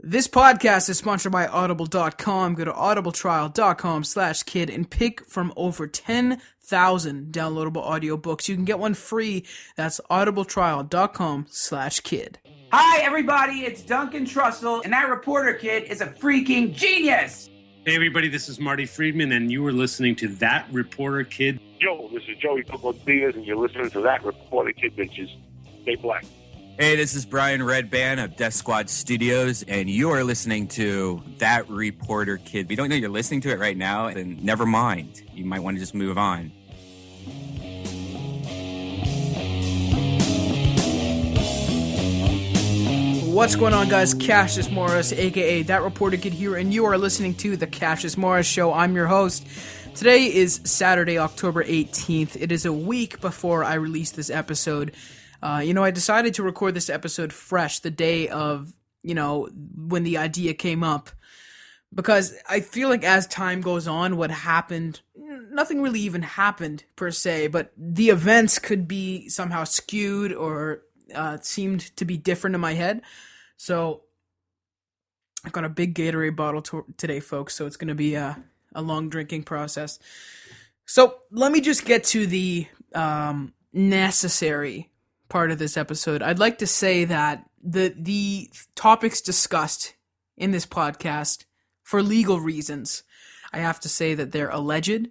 This podcast is sponsored by Audible.com. Go to audibletrial.com/kid and pick from over 10,000 downloadable audiobooks. You can get one free. That's audibletrial.com/kid. Hi, everybody. It's Duncan Trussell, and that reporter kid is a freaking genius. Hey, everybody. This is Marty Friedman, and you are listening to That Reporter Kid. Yo, this is Joey Coco Diaz, and you're listening to That Reporter Kid, bitches. Stay black. Hey, this is Brian Redband of Death Squad Studios, and you are listening to That Reporter Kid. If you don't know you're listening to it right now, then never mind. You might want to just move on. What's going on, guys? Cassius Morris, aka That Reporter Kid here, and you are listening to The Cassius Morris Show. I'm your host. Today is Saturday, October 18th. It is a week before I release this episode. I decided to record this episode fresh the day of, when the idea came up. Because I feel like as time goes on, what happened, nothing really even happened per se, but the events could be somehow skewed or seemed to be different in my head. So I've got a big Gatorade bottle today, folks, so it's going to be a long drinking process. So let me just get to the necessary part of this episode. I'd like to say that the topics discussed in this podcast, for legal reasons, I have to say that they're alleged.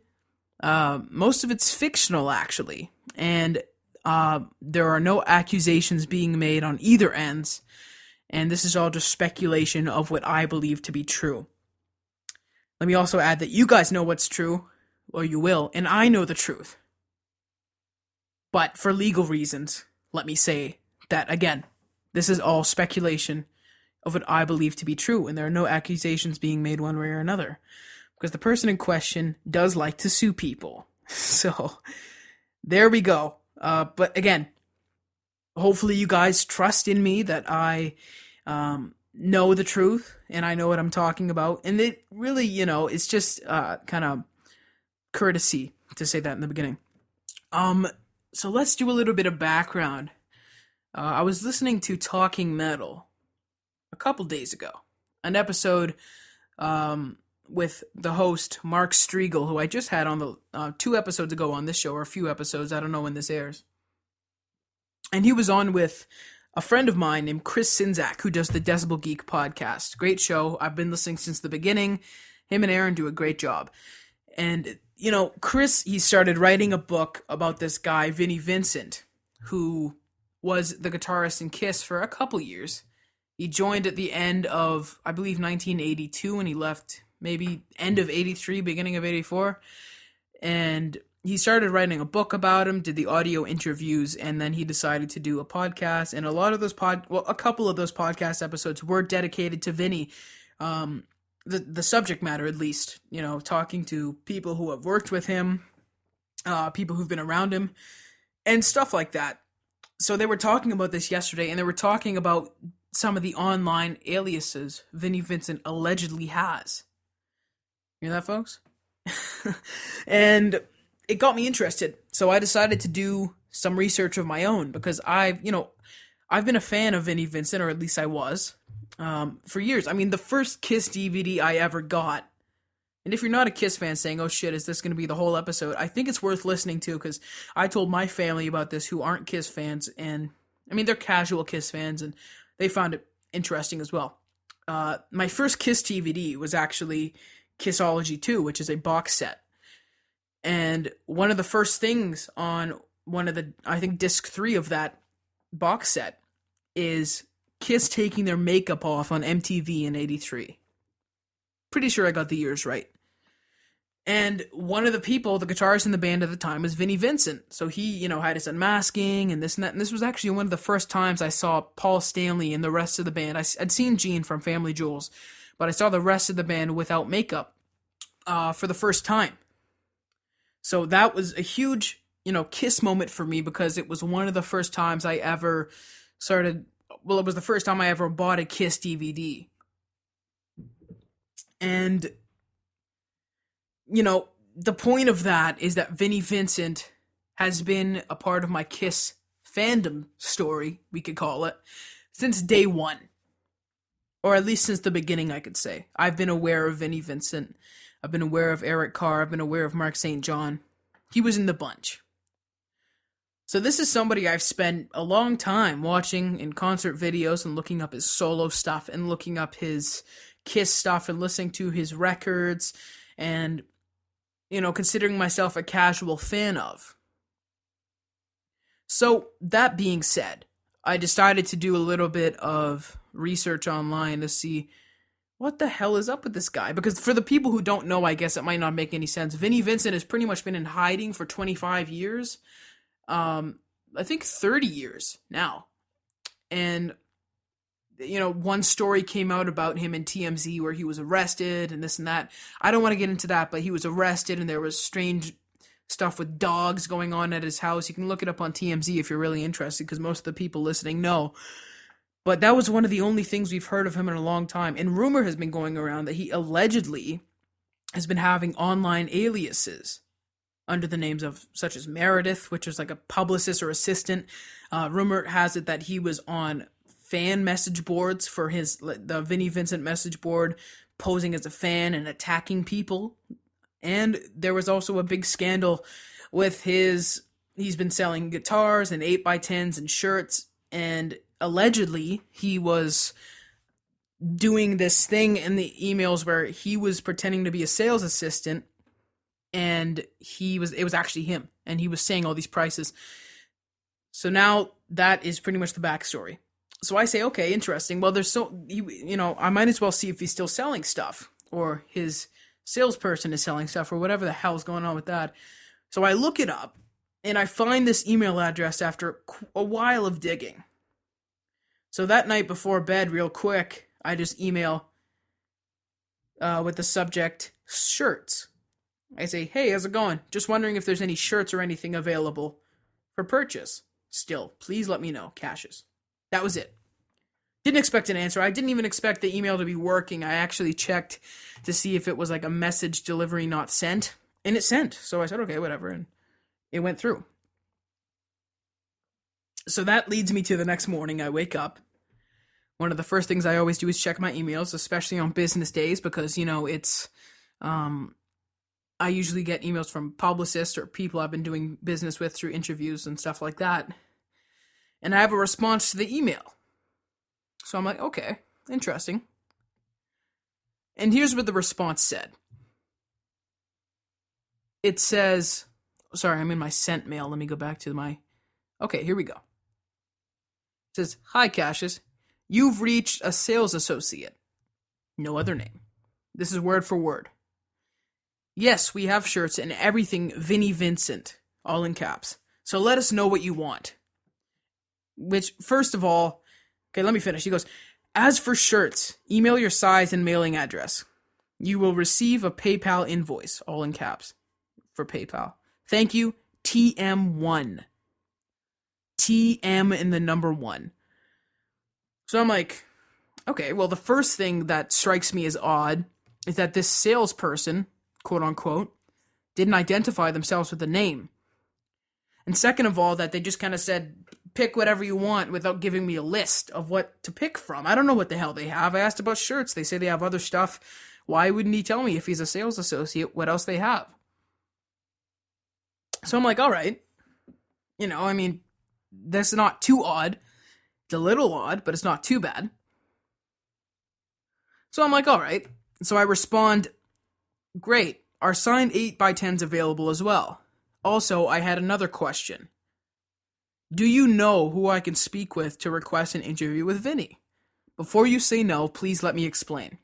Most of it's fictional, actually, and there are no accusations being made on either ends, and this is all just speculation of what I believe to be true. Let me also add that you guys know what's true, or you will, and I know the truth. But for legal reasons, let me say that, again, this is all speculation of what I believe to be true, and there are no accusations being made one way or another, because the person in question does like to sue people. So, there we go. But again, hopefully you guys trust in me that I know the truth, and I know what I'm talking about, and it really, it's just kind of courtesy to say that in the beginning. So let's do a little bit of background. I was listening to Talking Metal a couple days ago, an episode with the host Mark Striegel, who I just had on the 2 episodes ago on this show, or a few episodes, I don't know when this airs. And he was on with a friend of mine named Chris Sinzak, who does the Decibel Geek podcast. Great show. I've been listening since the beginning. Him and Aaron do a great job. And Chris, he started writing a book about this guy, Vinnie Vincent, who was the guitarist in Kiss for a couple years. He joined at the end of, I believe, 1982, and he left maybe end of 83, beginning of 84. And he started writing a book about him, did the audio interviews, and then he decided to do a podcast. And a lot of those a couple of those podcast episodes were dedicated to Vinnie. The subject matter, at least, talking to people who have worked with him, people who've been around him, and stuff like that. So they were talking about this yesterday, and they were talking about some of the online aliases Vinnie Vincent allegedly has. Hear that, folks? And it got me interested, so I decided to do some research of my own, because I've been a fan of Vinnie Vincent, or at least I was, for years. I mean, the first Kiss DVD I ever got, and if you're not a Kiss fan saying, oh shit, is this going to be the whole episode, I think it's worth listening to, because I told my family about this who aren't Kiss fans, and, I mean, they're casual Kiss fans, and they found it interesting as well. My first Kiss DVD was actually Kissology 2, which is a box set, and one of the first things on one of the, I think, disc 3 of that box set is Kiss taking their makeup off on MTV in 83. Pretty sure I got the years right. And one of the people, the guitarist in the band at the time, was Vinnie Vincent. So he, had his unmasking and this and that. And this was actually one of the first times I saw Paul Stanley and the rest of the band. I'd seen Gene from Family Jewels, but I saw the rest of the band without makeup for the first time. So that was a huge, Kiss moment for me, because it was one of the first times I ever it was the first time I ever bought a Kiss DVD. And, the point of that is that Vinnie Vincent has been a part of my Kiss fandom story, we could call it, since day one. or at least since the beginning, I could say. I've been aware of Vinnie Vincent. I've been aware of Eric Carr. I've been aware of Mark St. John. He was in the bunch. So this is somebody I've spent a long time watching in concert videos and looking up his solo stuff and looking up his Kiss stuff and listening to his records and, considering myself a casual fan of. So that being said, I decided to do a little bit of research online to see what the hell is up with this guy. Because for the people who don't know, I guess it might not make any sense. Vinnie Vincent has pretty much been in hiding for 25 years. I think 30 years now. And, one story came out about him in TMZ where he was arrested and this and that. I don't want to get into that, but he was arrested and there was strange stuff with dogs going on at his house. You can look it up on TMZ if you're really interested, because most of the people listening know. But that was one of the only things we've heard of him in a long time. And rumor has been going around that he allegedly has been having online aliases under the names of such as Meredith, which is like a publicist or assistant. Rumor has it that he was on fan message boards for the Vinnie Vincent message board, posing as a fan and attacking people. And there was also a big scandal with he's been selling guitars and 8x10s and shirts, and allegedly he was doing this thing in the emails where he was pretending to be a sales assistant, and it was actually him, and he was saying all these prices. So now that is pretty much the backstory. So I say, okay, interesting. Well, I might as well see if he's still selling stuff, or his salesperson is selling stuff, or whatever the hell's going on with that. So I look it up, and I find this email address after a while of digging. So that night before bed, real quick, I just email with the subject, shirts. I say, hey, how's it going? Just wondering if there's any shirts or anything available for purchase. Still, please let me know, Cassius. That was it. Didn't expect an answer. I didn't even expect the email to be working. I actually checked to see if it was like a message delivery not sent, and it sent. So I said, okay, whatever, and it went through. So that leads me to the next morning. I wake up. One of the first things I always do is check my emails, especially on business days, because, it's, I usually get emails from publicists or people I've been doing business with through interviews and stuff like that. And I have a response to the email. So I'm like, okay, interesting. And here's what the response said. It says, sorry, I'm in my sent mail. Let me go back to okay, here we go. It says, hi, Cassius. You've reached a sales associate. No other name. This is word for word. Yes, we have shirts and everything Vinnie Vincent, all in caps. So let us know what you want. Which, first of all, okay, let me finish. He goes, as for shirts, email your size and mailing address. You will receive a PayPal invoice, all in caps, for PayPal. Thank you, TM1. TM in the number 1. So I'm like, okay, well, the first thing that strikes me as odd is that this salesperson, quote unquote, didn't identify themselves with a name. And second of all, that they just kind of said, pick whatever you want without giving me a list of what to pick from. I don't know what the hell they have. I asked about shirts. They say they have other stuff. Why wouldn't he tell me if he's a sales associate what else they have? So I'm like, all right. That's not too odd. It's a little odd, but it's not too bad. So I'm like, all right. So I respond, great. Are signed 8x10s available as well? Also, I had another question. Do you know who I can speak with to request an interview with Vinnie? Before you say no, please let me explain.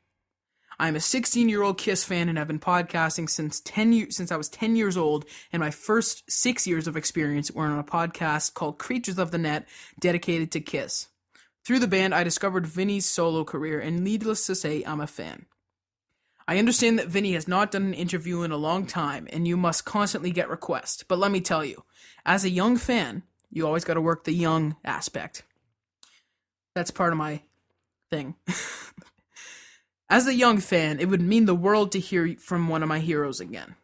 I'm a 16-year-old Kiss fan and have been podcasting since I was 10 years old, and my first 6 years of experience were on a podcast called Creatures of the Net, dedicated to Kiss. Through the band, I discovered Vinnie's solo career, and needless to say, I'm a fan. I understand that Vinnie has not done an interview in a long time, and you must constantly get requests, but let me tell you, as a young fan, you always got to work the young aspect. That's part of my thing. As a young fan, it would mean the world to hear from one of my heroes again.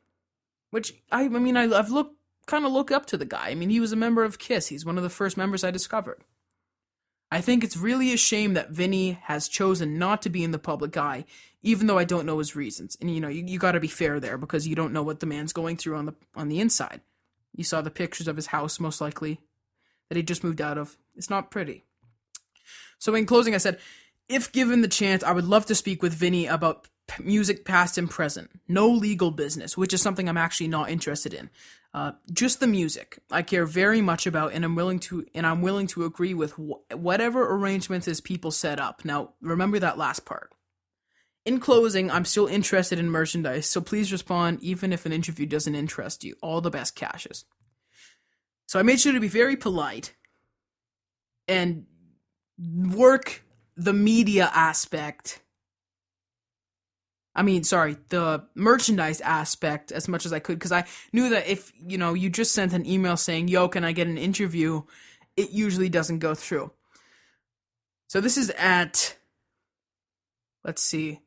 Which, I've looked up to the guy. He was a member of Kiss. He's one of the first members I discovered. I think it's really a shame that Vinnie has chosen not to be in the public eye, even though I don't know his reasons. And you got to be fair there, because you don't know what the man's going through on the inside. You saw the pictures of his house, most likely, that he just moved out of. It's not pretty. So in closing, I said, if given the chance, I would love to speak with Vinnie about music past and present. No legal business, which is something I'm actually not interested in. Just the music I care very much about, and I'm willing to agree with whatever arrangements his people set up. Now, remember that last part. In closing, I'm still interested in merchandise, so please respond even if an interview doesn't interest you. All the best, Cassius. So I made sure to be very polite and work the media aspect. The merchandise aspect as much as I could, because I knew that if, you just sent an email saying, yo, can I get an interview, it usually doesn't go through. So this is at, let's see,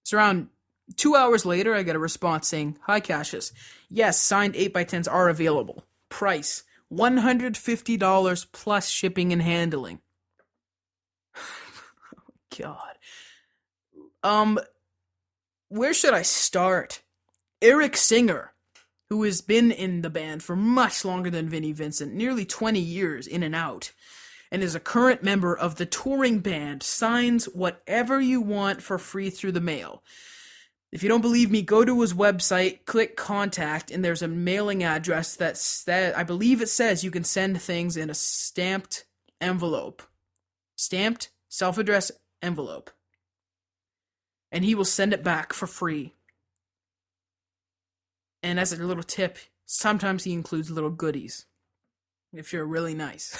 it's around 2 hours later, I get a response saying, hi, Cassius. Yes, signed 8x10s are available. Price, $150 plus shipping and handling. God. Where should I start? Eric Singer, who has been in the band for much longer than Vinnie Vincent, nearly 20 years in and out, and is a current member of the touring band, signs whatever you want for free through the mail. If you don't believe me, go to his website, click contact, and there's a mailing address that I believe it says you can send things in a stamped envelope. Stamped, self-addressed envelope. And he will send it back for free. And as a little tip, sometimes he includes little goodies, if you're really nice.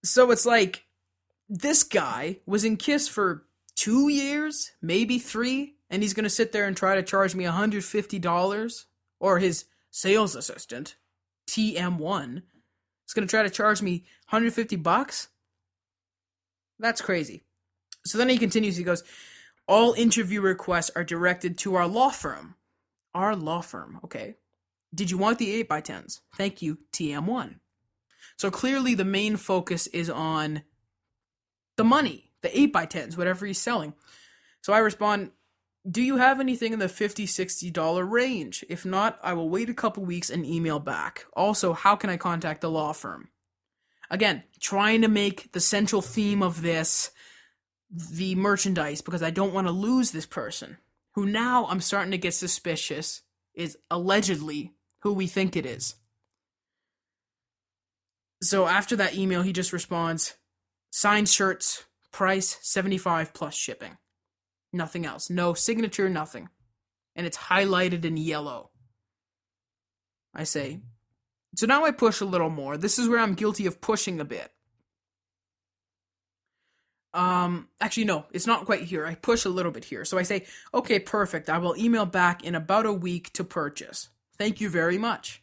So it's like, this guy was in KISS for 2 years, maybe 3, and he's going to sit there and try to charge me $150, or his sales assistant, TM1, is going to try to charge me $150? That's crazy. So then he continues, he goes, all interview requests are directed to our law firm. Our law firm, okay. Did you want the 8x10s? Thank you, TM1. So clearly the main focus is on the money, the 8x10s, whatever he's selling. So I respond, do you have anything in the $50, $60 range? If not, I will wait a couple weeks and email back. Also, how can I contact the law firm? Again, trying to make the central theme of this the merchandise, because I don't want to lose this person, who now I'm starting to get suspicious is allegedly who we think it is. So after that email, he just responds, signed shirts, price $75 plus shipping. Nothing else. No signature, nothing. And it's highlighted in yellow. I say, so now I push a little more. This is where I'm guilty of pushing a bit. Actually, no, it's not quite here. I push a little bit here. So I say, okay, perfect. I will email back in about a week to purchase. Thank you very much.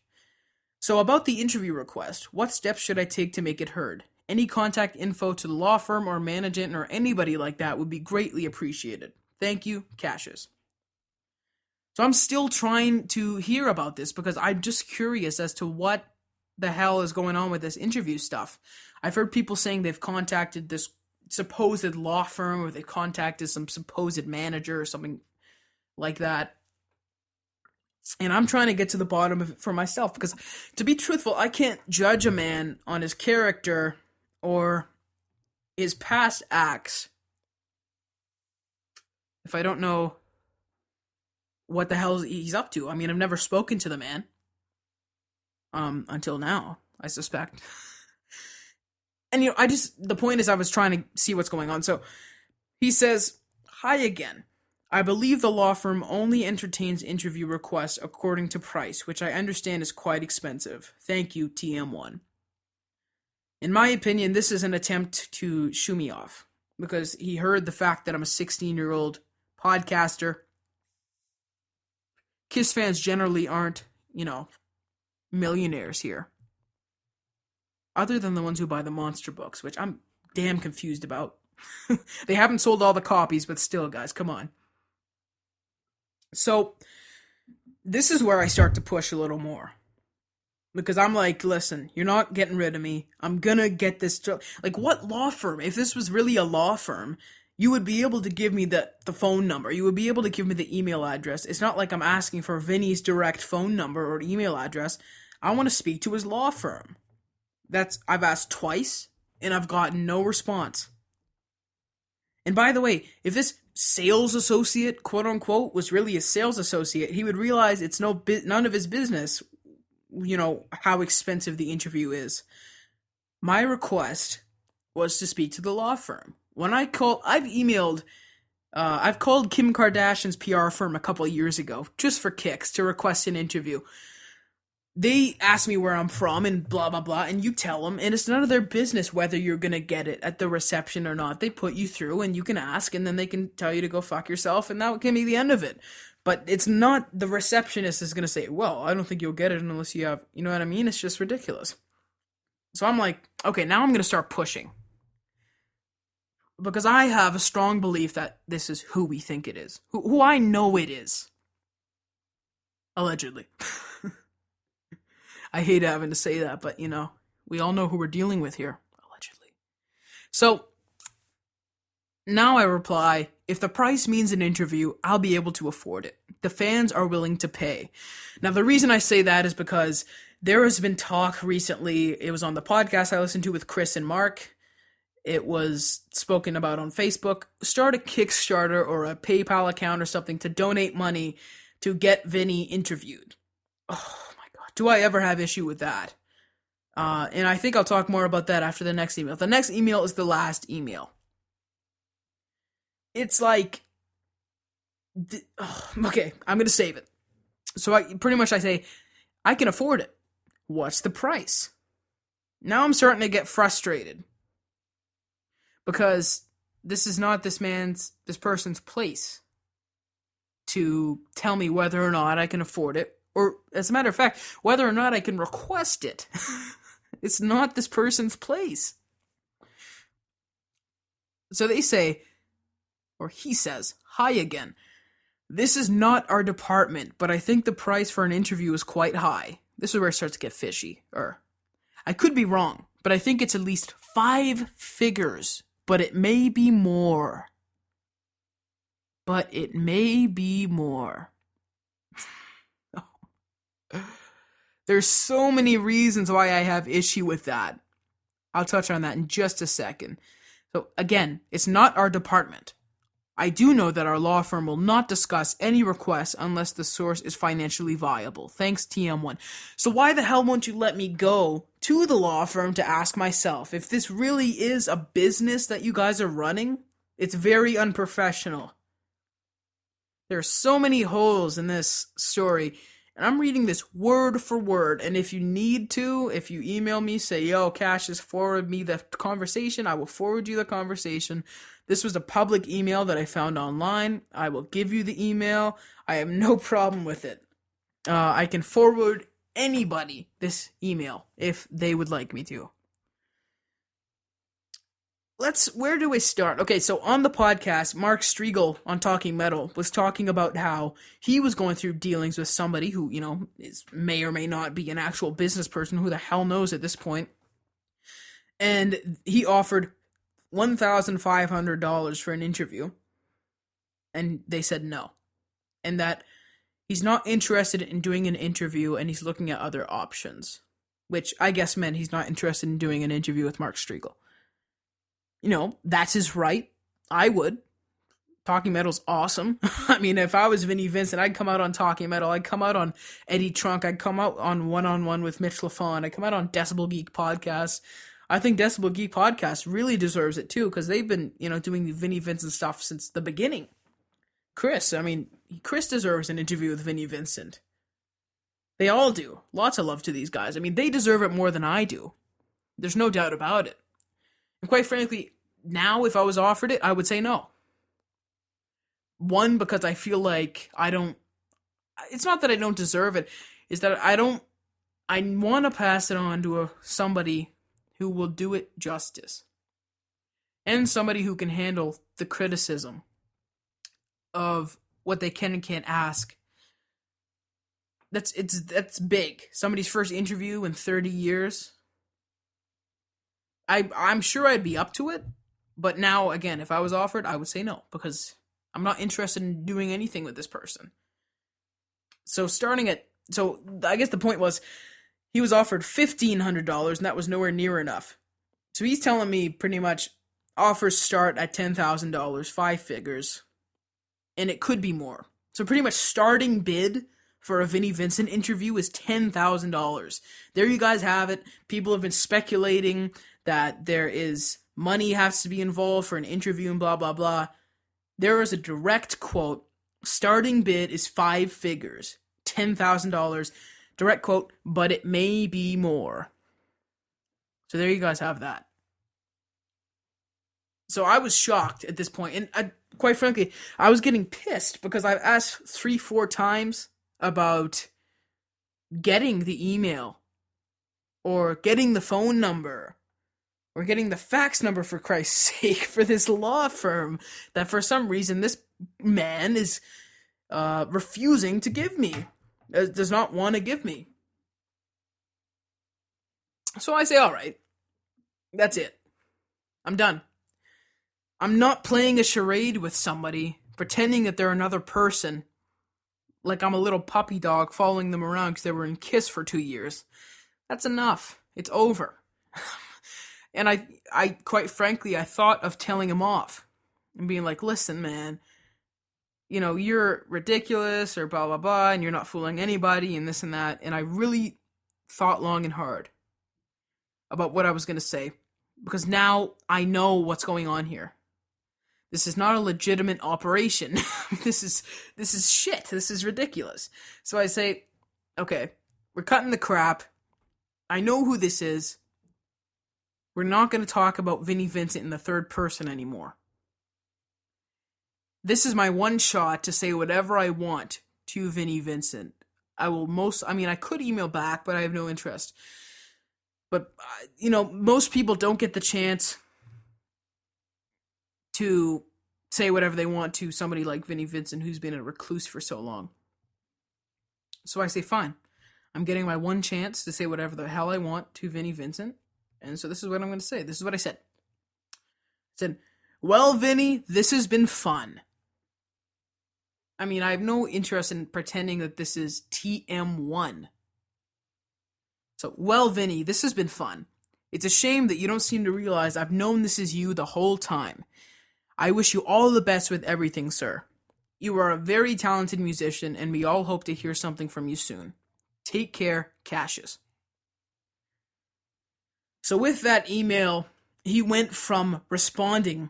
So about the interview request, what steps should I take to make it heard? Any contact info to the law firm or management or anybody like that would be greatly appreciated. Thank you, Cassius. So I'm still trying to hear about this because I'm just curious as to what the hell is going on with this interview stuff. I've heard people saying they've contacted this supposed law firm, or they contacted some supposed manager or something like that. And I'm trying to get to the bottom of it for myself, because to be truthful, I can't judge a man on his character or his past acts if I don't know what the hell he's up to. I mean, I've never spoken to the man until now, I suspect. And, the point is I was trying to see what's going on. So he says, hi again. I believe the law firm only entertains interview requests according to price, which I understand is quite expensive. Thank you, TM1. In my opinion, this is an attempt to shoo me off, because he heard the fact that I'm a 16-year-old podcaster. KISS fans generally aren't, millionaires here. Other than the ones who buy the monster books, which I'm damn confused about. They haven't sold all the copies, but still, guys, come on. So, this is where I start to push a little more. Because I'm like, listen, you're not getting rid of me. I'm gonna get this job. Like, what law firm? If this was really a law firm, you would be able to give me the phone number. You would be able to give me the email address. It's not like I'm asking for Vinny's direct phone number or email address. I want to speak to his law firm. I've asked twice, and I've gotten no response. And by the way, if this sales associate, quote unquote, was really a sales associate, he would realize it's none of his business, how expensive the interview is. My request was to speak to the law firm. I've called Kim Kardashian's PR firm a couple of years ago, just for kicks, to request an interview. They ask me where I'm from and blah, blah, blah, and you tell them, and it's none of their business whether you're going to get it at the reception or not. They put you through, and you can ask, and then they can tell you to go fuck yourself, and that can be the end of it. But it's not the receptionist is going to say, well, I don't think you'll get it unless you have, you know what I mean? It's just ridiculous. So I'm like, okay, now I'm going to start pushing. Because I have a strong belief that this is who we think it is. Who I know it is. Allegedly. I hate having to say that, but, we all know who we're dealing with here. Allegedly. So, now I reply, if the price means an interview, I'll be able to afford it. The fans are willing to pay. Now, the reason I say that is because there has been talk recently. It was on the podcast I listened to with Chris and Mark. It was spoken about on Facebook. Start a Kickstarter or a PayPal account or something to donate money to get Vinny interviewed. Oh my God. Do I ever have issue with that? And I think I'll talk more about that after the next email. The next email is the last email. It's like, okay, I'm going to save it. So I say, I can afford it. What's the price? Now I'm starting to get frustrated. Because this is not this person's place to tell me whether or not I can afford it. Or, as a matter of fact, whether or not I can request it. It's not this person's place. So they say, or he says, hi again. This is not our department, but I think the price for an interview is quite high. This is where it starts to get fishy. I could be wrong, but I think it's at least 5 figures. But it may be more. There's so many reasons why I have issue with that. I'll touch on that in just a second. So again, it's not our department. I do know that our law firm will not discuss any requests unless the source is financially viable. Thanks, TM1. So why the hell won't you let me go to the law firm to ask myself? If this really is a business that you guys are running, it's very unprofessional. There are so many holes in this story, and I'm reading this word for word, and if you need to, if you email me, say, yo, Cassius, forward me the conversation, I will forward you the conversation. This was a public email that I found online. I will give you the email. I have no problem with it. I can forward anybody this email if they would like me to. Where do I start? Okay, so on the podcast, Mark Striegel on Talking Metal was talking about how he was going through dealings with somebody who, may or may not be an actual business person. Who the hell knows at this point? And he offered $1,500 for an interview, and they said no, and that he's not interested in doing an interview, and he's looking at other options, which I guess meant he's not interested in doing an interview with Mark Striegel. That's his right. I would. Talking Metal's awesome. I mean, if I was Vinnie Vincent, I'd come out on Talking Metal. I'd come out on Eddie Trunk. I'd come out on One-on-One with Mitch LaFon. I'd come out on Decibel Geek Podcast. I think Decibel Geek Podcast really deserves it too, because they've been, doing the Vinnie Vincent stuff since the beginning. Chris deserves an interview with Vinnie Vincent. They all do. Lots of love to these guys. I mean, they deserve it more than I do. There's no doubt about it. And quite frankly, now if I was offered it, I would say no. One, because I feel like it's not that I don't deserve it, it's that I want to pass it on to somebody who will do it justice. And somebody who can handle the criticism of what they can and can't ask That's big. Somebody's first interview in 30 years. I'm sure I'd be up to it, but now again, if I was offered, I would say no because I'm not interested in doing anything with this person. So I guess the point was he was offered $1,500 and that was nowhere near enough. So he's telling me pretty much offers start at $10,000, 5 figures, and it could be more. So pretty much starting bid for a Vinnie Vincent interview is $10,000. There you guys have it. People have been speculating that there is money has to be involved for an interview and blah, blah, blah. There is a direct quote. Starting bid is 5 figures, $10,000. Direct quote, but it may be more. So there you guys have that. So I was shocked at this point, and quite frankly, I was getting pissed because I've asked 3-4 times about getting the email, or getting the phone number, or getting the fax number, for Christ's sake, for this law firm that for some reason this man is refusing to give me, does not want to give me. So I say, all right, that's it. I'm done. I'm not playing a charade with somebody, pretending that they're another person, like I'm a little puppy dog following them around because they were in Kiss for 2 years. That's enough. It's over. And I quite frankly, I thought of telling him off and being like, listen, man, you know, you're ridiculous or blah, blah, blah, and you're not fooling anybody and this and that. And I really thought long and hard about what I was going to say, because now I know what's going on here. This is not a legitimate operation. This is shit. This is ridiculous. So I say, okay, we're cutting the crap. I know who this is. We're not going to talk about Vinnie Vincent in the third person anymore. This is my one shot to say whatever I want to Vinnie Vincent. I could email back, but I have no interest. But, most people don't get the chance to say whatever they want to somebody like Vinnie Vincent, who's been a recluse for so long. So I say, fine. I'm getting my one chance to say whatever the hell I want to Vinnie Vincent. And so this is what I'm going to say. This is what I said. I said, well, Vinnie, this has been fun. I mean, I have no interest in pretending that this is TM1. So, well, Vinnie, this has been fun. It's a shame that you don't seem to realize I've known this is you the whole time. I wish you all the best with everything, sir. You are a very talented musician, and we all hope to hear something from you soon. Take care, Cassius. So with that email, he went from responding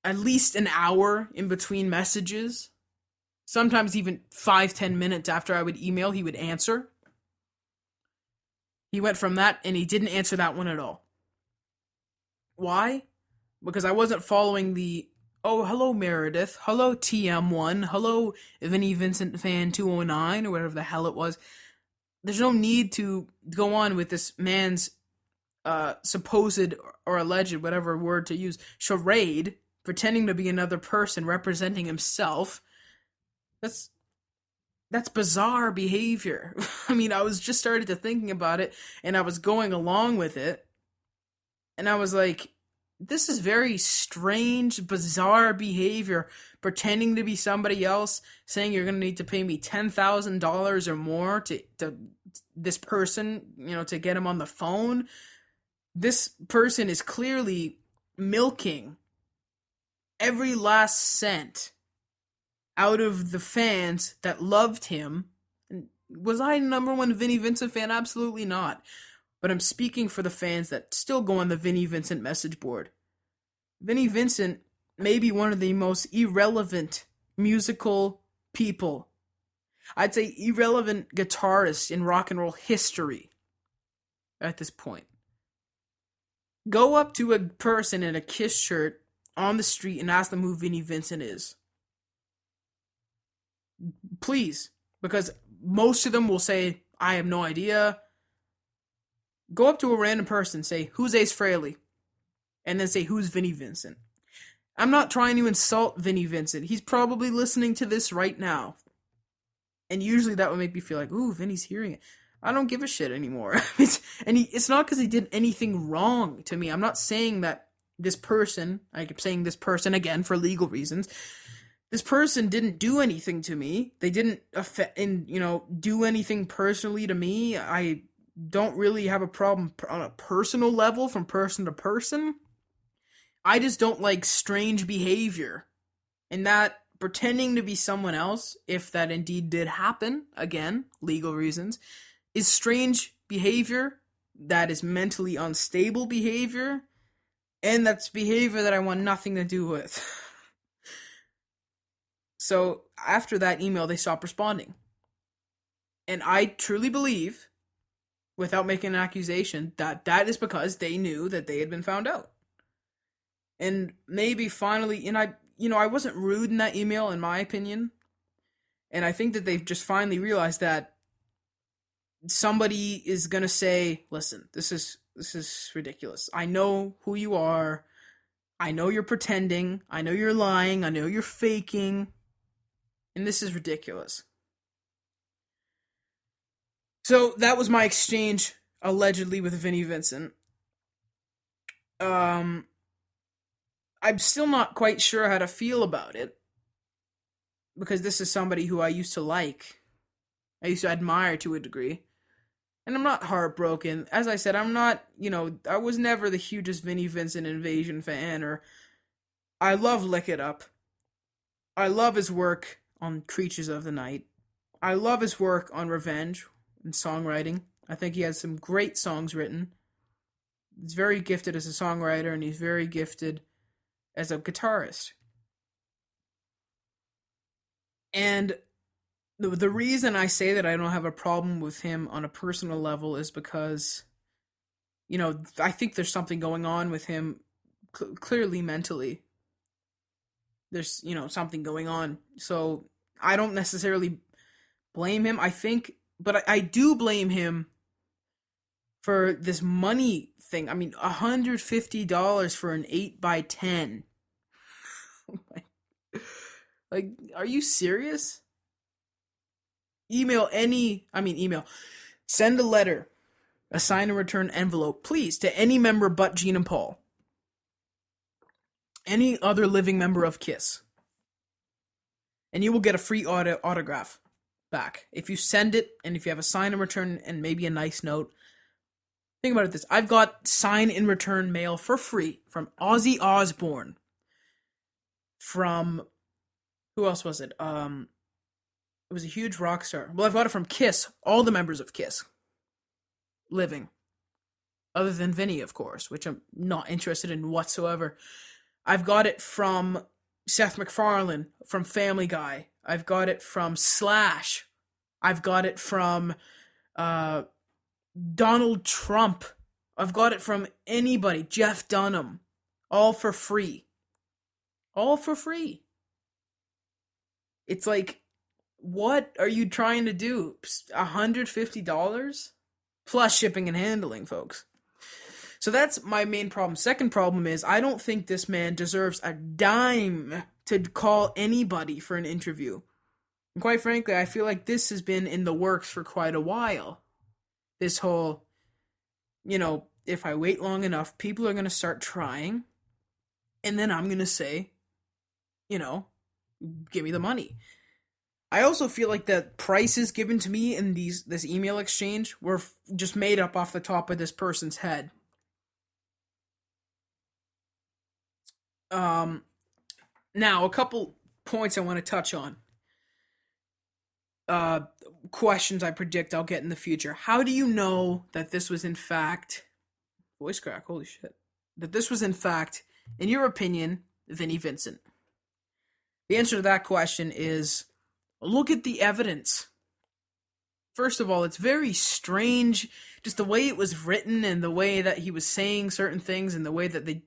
at least an hour in between messages, sometimes even 5-10 minutes after I would email, he would answer. He went from that, and he didn't answer that one at all. Why? Because I wasn't following the, oh, hello, Meredith, hello, TM1, hello, Vinnie Vincent Fan 209, or whatever the hell it was. There's no need to go on with this man's supposed or alleged, whatever word to use, charade, pretending to be another person, representing himself. That's bizarre behavior. I mean, I was just started to thinking about it, and I was going along with it, and I was like, this is very strange, bizarre behavior, pretending to be somebody else, saying you're going to need to pay me $10,000 or more to this person, to get him on the phone. This person is clearly milking every last cent out of the fans that loved him. And was I number one Vinnie Vincent fan? Absolutely not. But I'm speaking for the fans that still go on the Vinnie Vincent message board. Vinnie Vincent may be one of the most irrelevant musical people. I'd say irrelevant guitarists in rock and roll history at this point. Go up to a person in a Kiss shirt on the street and ask them who Vinnie Vincent is. Please, because most of them will say, I have no idea. Go up to a random person, say, who's Ace Frehley? And then say, who's Vinnie Vincent? I'm not trying to insult Vinnie Vincent. He's probably listening to this right now. And usually that would make me feel like, ooh, Vinny's hearing it. I don't give a shit anymore. It's not because he did anything wrong to me. I'm not saying that this person, I keep saying this person again for legal reasons, this person didn't do anything to me. They didn't do anything personally to me. I don't really have a problem on a personal level from person to person. I just don't like strange behavior. And that pretending to be someone else, if that indeed did happen, again, legal reasons, is strange behavior. That is mentally unstable behavior. And that's behavior that I want nothing to do with. So after that email, they stopped responding. And I truly believe, without making an accusation, that is because they knew that they had been found out. And maybe finally, and I wasn't rude in that email, in my opinion. And I think that they've just finally realized that somebody is going to say, listen, this is ridiculous. I know who you are. I know you're pretending. I know you're lying. I know you're faking. And this is ridiculous. So that was my exchange, allegedly, with Vinnie Vincent. I'm still not quite sure how to feel about it. Because this is somebody who I used to like. I used to admire to a degree. And I'm not heartbroken. As I said, I'm not, I was never the hugest Vinnie Vincent Invasion fan. I love Lick It Up. I love his work on Creatures of the Night. I love his work on Revenge and songwriting. I think he has some great songs written. He's very gifted as a songwriter, and he's very gifted as a guitarist. And the reason I say that I don't have a problem with him on a personal level is because, I think there's something going on with him clearly mentally. There's, something going on. So I don't necessarily blame him. But I do blame him for this money thing. I mean, $150 for an 8x10. Like, are you serious? Send a letter, a sign and return envelope, please, to any member but Gene and Paul. Any other living member of KISS. And you will get a free autograph back. If you send it, and if you have a sign and return and maybe a nice note. Think about it this. I've got sign and return mail for free from Ozzy Osbourne. From, who else was it? It was a huge rock star. Well, I've got it from KISS. All the members of KISS. Living. Other than Vinny, of course, which I'm not interested in whatsoever. I've got it from Seth MacFarlane, from Family Guy. I've got it from Slash. I've got it from Donald Trump. I've got it from anybody. Jeff Dunham. All for free. All for free. It's like, what are you trying to do? $150? Plus shipping and handling, folks. So that's my main problem. Second problem is, I don't think this man deserves a dime to call anybody for an interview. And quite frankly, I feel like this has been in the works for quite a while. This whole, if I wait long enough, people are going to start trying. And then I'm going to say, give me the money. I also feel like the prices given to me in this email exchange were just made up off the top of this person's head. Now, a couple points I want to touch on. Questions I predict I'll get in the future. How do you know that this was in fact... Voice crack, holy shit. That this was in fact, in your opinion, Vinnie Vincent? The answer to that question is, look at the evidence. First of all, it's very strange, just the way it was written and the way that he was saying certain things and the way that they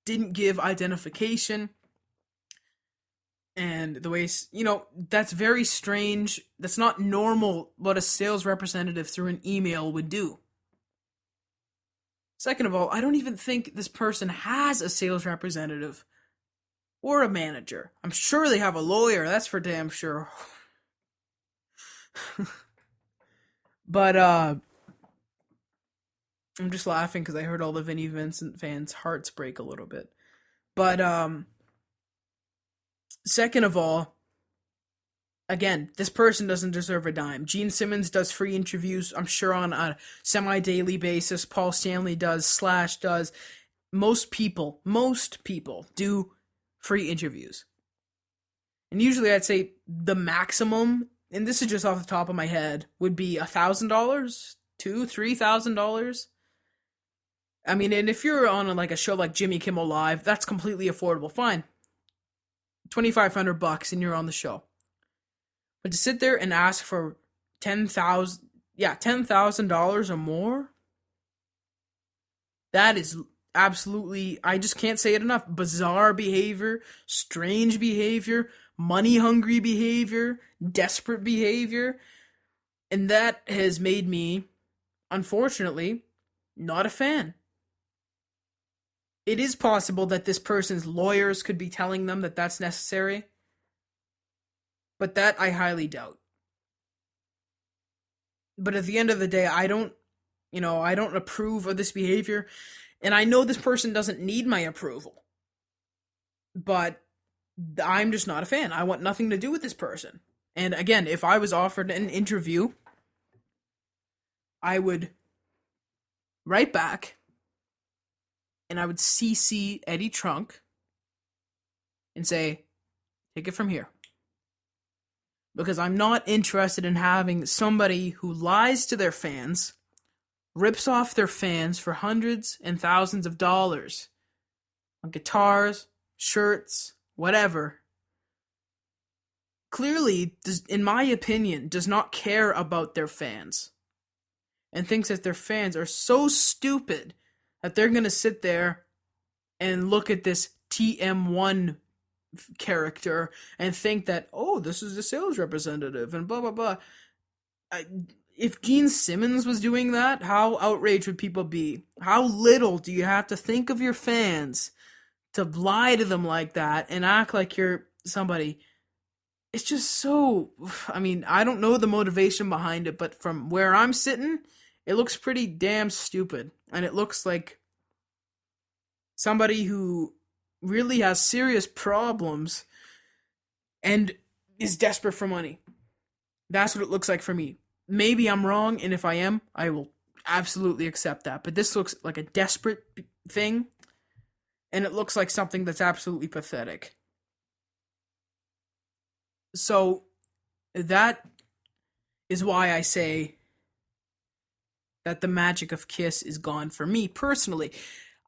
didn't give identification. And the way, that's very strange. That's not normal what a sales representative through an email would do. Second of all, I don't even think this person has a sales representative or a manager. I'm sure they have a lawyer, that's for damn sure. But I'm just laughing because I heard all the Vinnie Vincent fans' hearts break a little bit. But second of all, again, this person doesn't deserve a dime. Gene Simmons does free interviews, I'm sure, on a semi-daily basis. Paul Stanley does, Slash does. Most people do free interviews. And usually I'd say the maximum, and this is just off the top of my head, would be $1,000, $2,000, $3,000. I mean, and if you're on a show like Jimmy Kimmel Live, that's completely affordable. Fine. $2,500 and you're on the show. But to sit there and ask for $10,000 or more, that is absolutely, I just can't say it enough, bizarre behavior, strange behavior, money-hungry behavior, desperate behavior, and that has made me, unfortunately, not a fan. It is possible that this person's lawyers could be telling them that that's necessary, but that I highly doubt. But at the end of the day, I don't approve of this behavior, and I know this person doesn't need my approval, but I'm just not a fan. I want nothing to do with this person. And again, if I was offered an interview, I would write back and I would CC Eddie Trunk and say, take it from here. Because I'm not interested in having somebody who lies to their fans, rips off their fans for hundreds and thousands of dollars on guitars, shirts, whatever. Clearly, in my opinion, does not care about their fans. And thinks that their fans are so stupid that they're going to sit there and look at this TM1 character and think that, oh, this is the sales representative and blah, blah, blah. If Gene Simmons was doing that, how outraged would people be? How little do you have to think of your fans to lie to them like that and act like you're somebody? It's just so, I mean, I don't know the motivation behind it, but from where I'm sitting, it looks pretty damn stupid. And it looks like somebody who really has serious problems and is desperate for money. That's what it looks like for me. Maybe I'm wrong, and if I am, I will absolutely accept that. But this looks like a desperate thing, and it looks like something that's absolutely pathetic. So that is why I say that the magic of Kiss is gone for me personally.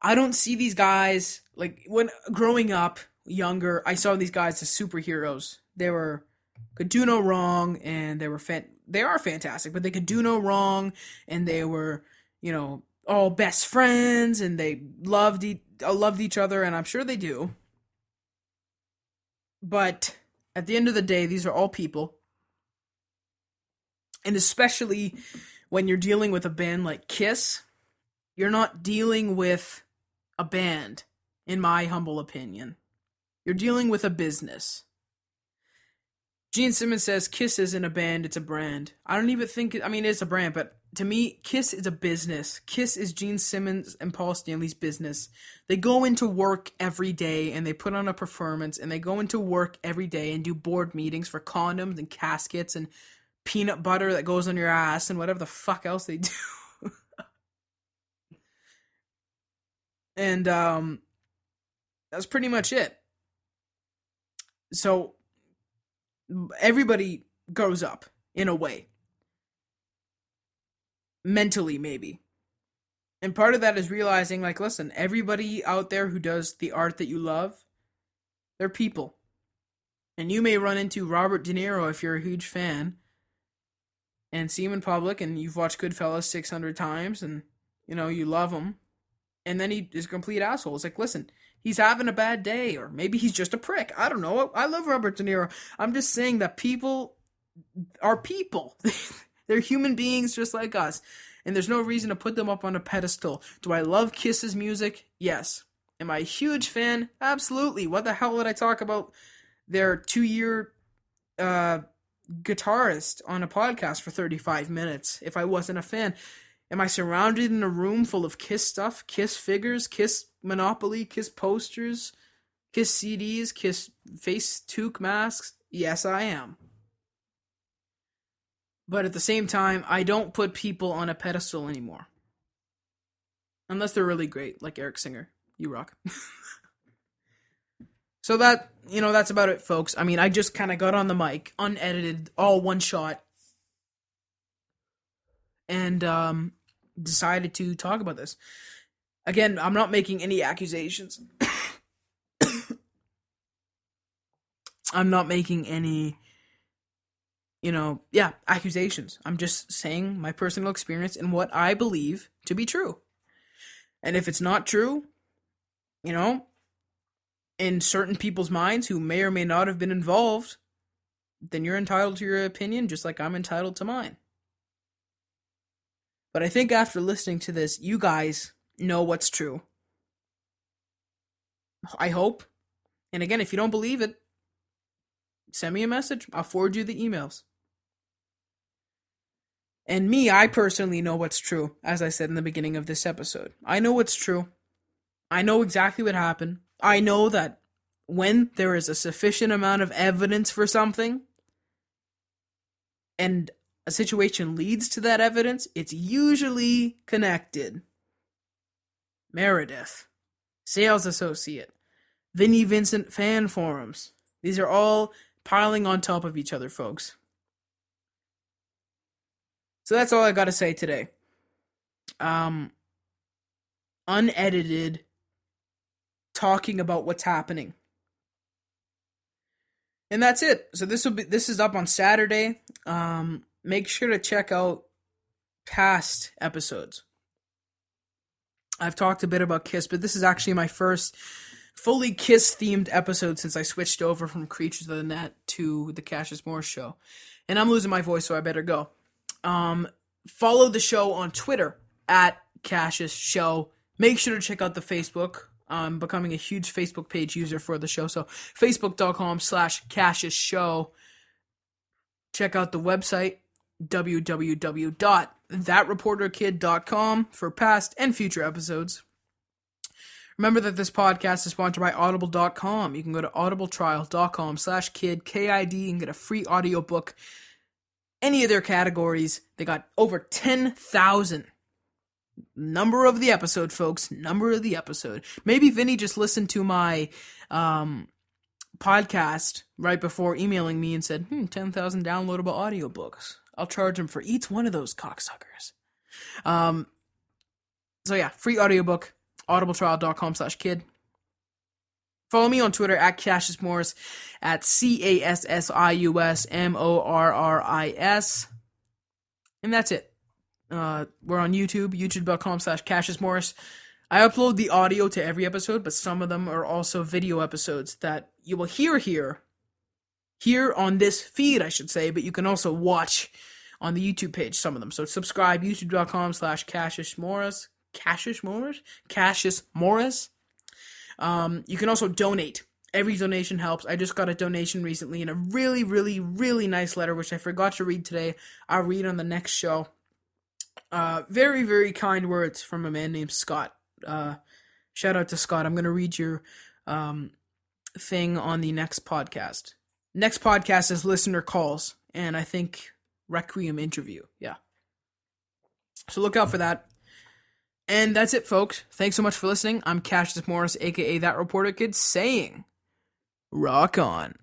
I don't see these guys, like, when growing up younger, I saw these guys as superheroes. They could do no wrong, and they are fantastic, but they could do no wrong, and they were, all best friends, and they loved each other, and I'm sure they do. But at the end of the day, these are all people, and especially when you're dealing with a band like Kiss, you're not dealing with a band, in my humble opinion. You're dealing with a business. Gene Simmons says Kiss isn't a band, it's a brand. I don't even think, it's a brand, but to me, Kiss is a business. Kiss is Gene Simmons and Paul Stanley's business. They go into work every day and they put on a performance, and they go into work every day and do board meetings for condoms and caskets and peanut butter that goes on your ass and whatever the fuck else they do. And that's pretty much it. So everybody grows up in a way. Mentally, maybe. And part of that is realizing, like, listen, everybody out there who does the art that you love, they're people. And you may run into Robert De Niro if you're a huge fan and see him in public and you've watched Goodfellas 600 times and, you love him. And then he is a complete asshole. It's like, listen, he's having a bad day, or maybe he's just a prick. I don't know. I love Robert De Niro. I'm just saying that people are people. They're human beings just like us. And there's no reason to put them up on a pedestal. Do I love Kiss's music? Yes. Am I a huge fan? Absolutely. What the hell would I talk about their 2-year guitarist on a podcast for 35 minutes if I wasn't a fan? Am I surrounded in a room full of Kiss stuff, Kiss figures, Kiss Monopoly, Kiss posters, Kiss CDs, Kiss face toque masks? Yes, I am. But at the same time, I don't put people on a pedestal anymore. Unless they're really great, like Eric Singer. You rock. So that's about it, folks. I mean, I just kind of got on the mic, unedited, all one shot, and decided to talk about this. Again, I'm not making any accusations. I'm not making any, accusations. I'm just saying my personal experience and what I believe to be true. And if it's not true, in certain people's minds who may or may not have been involved, then you're entitled to your opinion just like I'm entitled to mine. But I think after listening to this, you guys know what's true. I hope. And again, if you don't believe it, send me a message. I'll forward you the emails. And me, I personally know what's true, as I said in the beginning of this episode. I know what's true. I know exactly what happened. I know that when there is a sufficient amount of evidence for something, and a situation leads to that evidence, it's usually connected. Meredith, sales associate, Vinnie Vincent fan forums. These are all piling on top of each other, folks. So that's all I got to say today. Unedited, talking about what's happening. And that's it. So this is up on Saturday. Make sure to check out past episodes. I've talked a bit about Kiss, but this is actually my first fully Kiss-themed episode since I switched over from Creatures of the Net to the Cassius Morris Show. And I'm losing my voice, so I better go. Follow the show on Twitter at Cassius Show. Make sure to check out the Facebook. I'm becoming a huge Facebook page user for the show. So facebook.com/Cassius Show. Check out the website, www.thatreporterkid.com for past and future episodes. Remember that this podcast is sponsored by audible.com. You can go to audibletrial.com/kid, KID, and get a free audiobook. Any of their categories. They got over 10,000. Number of the episode, folks. Number of the episode. Maybe Vinny just listened to my podcast right before emailing me and said, 10,000 downloadable audiobooks. I'll charge him for each one of those cocksuckers. So yeah, free audiobook, audibletrial.com/kid. Follow me on Twitter at Cassius Morris, at CASSIUSMORRIS. And that's it. We're on YouTube, youtube.com/Cassius Morris. I upload the audio to every episode, but some of them are also video episodes that you will hear here on this feed, I should say, but you can also watch on the YouTube page, some of them. So subscribe, youtube.com/Cassius Morris. Cassius Morris. You can also donate. Every donation helps. I just got a donation recently in a really, really, really nice letter, which I forgot to read today. I'll read on the next show. Very, very kind words from a man named Scott. Shout out to Scott. I'm going to read your thing on the next podcast. Next podcast is listener calls, and I think Requiem interview. Yeah. So look out for that. And that's it, folks. Thanks so much for listening. I'm Cassius Morris, a.k.a. That Reporter Kid, saying, rock on.